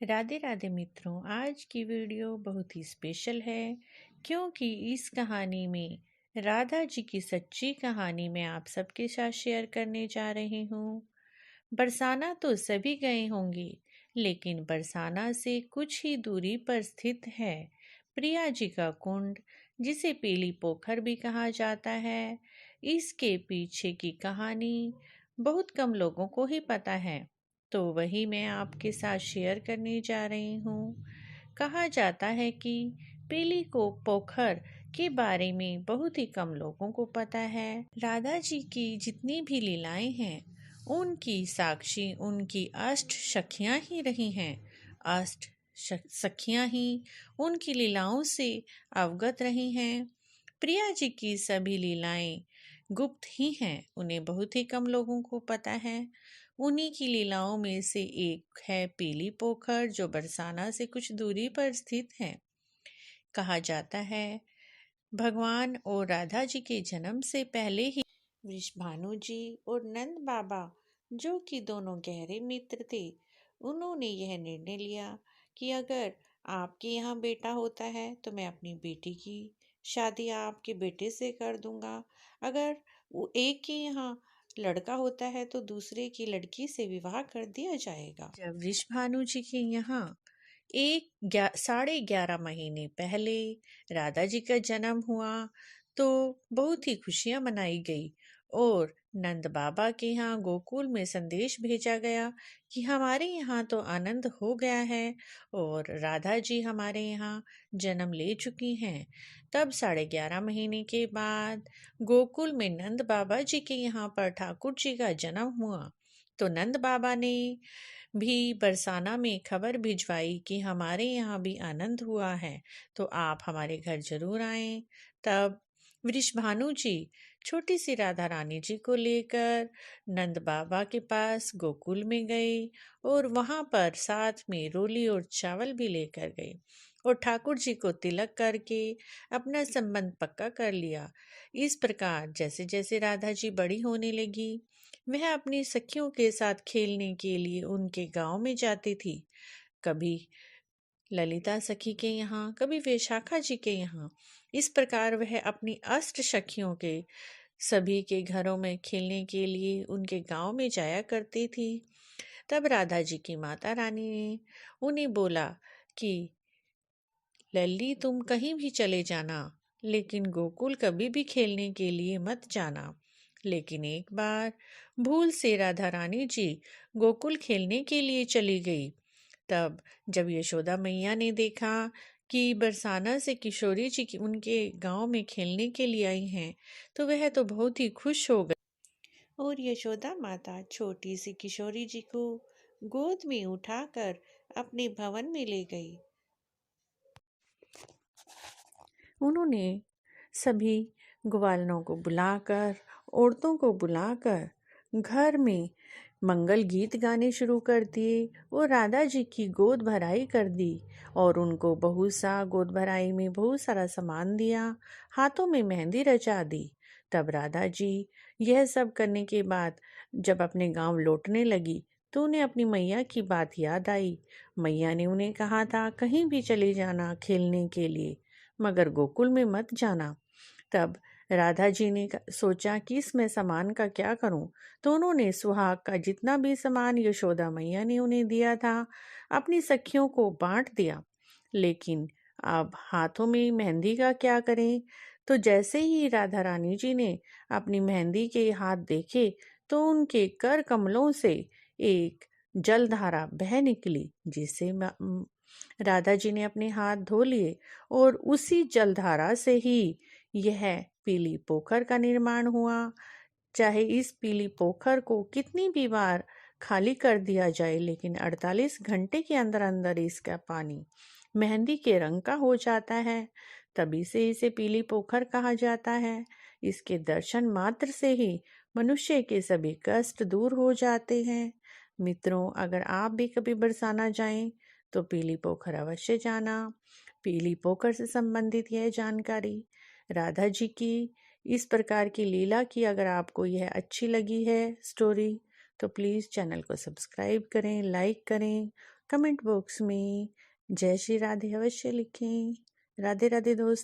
राधे राधे मित्रों, आज की वीडियो बहुत ही स्पेशल है क्योंकि इस कहानी में राधा जी की सच्ची कहानी मैं आप सबके साथ शेयर करने जा रही हूँ। बरसाना तो सभी गए होंगे, लेकिन बरसाना से कुछ ही दूरी पर स्थित है प्रिया जी का कुंड, जिसे पीली पोखर भी कहा जाता है। इसके पीछे की कहानी बहुत कम लोगों को ही पता है, तो वही मैं आपके साथ शेयर करने जा रही हूँ। कहा जाता है कि पीली को पोखर के बारे में बहुत ही कम लोगों को पता है। राधा जी की जितनी भी लीलाएं हैं, उनकी साक्षी उनकी अष्ट सखियां ही रही हैं। अष्ट सखियां ही उनकी लीलाओं से अवगत रही हैं। प्रिया जी की सभी लीलाएं गुप्त ही हैं, उन्हें बहुत ही कम लोगों को पता है। उन्हीं की लीलाओं में से एक है पीली पोखर, जो बरसाना से कुछ दूरी पर स्थित है। कहा जाता है भगवान और राधा जी के जन्म से पहले ही वृषभानु जी और नंद बाबा, जो कि दोनों गहरे मित्र थे, उन्होंने यह निर्णय लिया कि अगर आपके यहाँ बेटा होता है तो मैं अपनी बेटी की शादी आपके बेटे से कर दूंगा। अगर वो एक के यहाँ लड़का होता है तो दूसरे की लड़की से विवाह कर दिया जाएगा। जब वृषभानु जी के यहाँ 11.5 महीने पहले राधा जी का जन्म हुआ तो बहुत ही खुशियां मनाई गई और नंद बाबा के यहाँ गोकुल में संदेश भेजा गया कि हमारे यहाँ तो आनंद हो गया है और राधा जी हमारे यहाँ जन्म ले चुकी हैं। तब 11.5 महीने के बाद गोकुल में नंद बाबा जी के यहाँ पर ठाकुर जी का जन्म हुआ, तो नंद बाबा ने भी बरसाना में खबर भिजवाई कि हमारे यहाँ भी आनंद हुआ है, तो आप हमारे घर जरूर आएं। तब वृषभानु जी छोटी सी राधा रानी जी को लेकर नंद बाबा के पास गोकुल में गए और वहां पर साथ में रोली और चावल भी लेकर गए और ठाकुर जी को तिलक करके अपना संबंध पक्का कर लिया। इस प्रकार जैसे जैसे राधा जी बड़ी होने लगी, वह अपनी सखियों के साथ खेलने के लिए उनके गांव में जाती थी। कभी ललिता सखी के यहाँ, कभी विशाखा जी के यहाँ। इस प्रकार वह अपनी अष्ट सखियों के सभी के घरों में खेलने के लिए उनके गांव में जाया करती थी। तब राधा जी की माता रानी ने उन्हें बोला कि लल्ली, तुम कहीं भी चले जाना, लेकिन गोकुल कभी भी खेलने के लिए मत जाना। लेकिन एक बार भूल से राधा रानी जी गोकुल खेलने के लिए चली गई। तब जब यशोदा मैया ने देखा कि बरसाना से किशोरी जी की उनके गांव में खेलने के लिए आई हैं, तो वह तो बहुत ही खुश हो गई और यशोदा माता छोटी सी किशोरी जी को गोद में उठाकर अपने भवन में ले गई। उन्होंने सभी ग्वालों को बुलाकर, औरतों को बुलाकर घर में मंगल गीत गाने शुरू कर दिए और राधा जी की गोद भराई कर दी और उनको गोद भराई में बहुत सारा सामान दिया, हाथों में मेहंदी रचा दी। तब राधा जी यह सब करने के बाद जब अपने गांव लौटने लगी तो उन्हें अपनी मैया की बात याद आई। मैया ने उन्हें कहा था कहीं भी चले जाना खेलने के लिए, मगर गोकुल में मत जाना। तब राधा जी ने सोचा कि इसमें सामान का क्या करूं, तो उन्होंने सुहाग का जितना भी सामान यशोदा मैया ने उन्हें दिया था अपनी सखियों को बांट दिया। लेकिन अब हाथों में मेहंदी का क्या करें। तो जैसे ही राधा रानी जी ने अपनी मेहंदी के हाथ देखे तो उनके कर कमलों से एक जलधारा बह निकली, जिससे राधा जी ने अपने हाथ धो लिए और उसी जलधारा से ही यह पीली पोखर का निर्माण हुआ। चाहे इस पीली पोखर को कितनी भी बार खाली कर दिया जाए, लेकिन 48 घंटे के अंदर अंदर इसका पानी मेहंदी के रंग का हो जाता है। तभी से इसे पीली पोखर कहा जाता है। इसके दर्शन मात्र से ही मनुष्य के सभी कष्ट दूर हो जाते हैं। मित्रों, अगर आप भी कभी बरसाना जाएं तो पीली पोखर अवश्य जाना। पीली पोखर से संबंधित यह जानकारी, राधा जी की इस प्रकार की लीला की, अगर आपको यह अच्छी लगी है स्टोरी, तो प्लीज़ चैनल को सब्सक्राइब करें, लाइक करें कमेंट बॉक्स में जय श्री राधे अवश्य लिखें। राधे राधे दोस्त।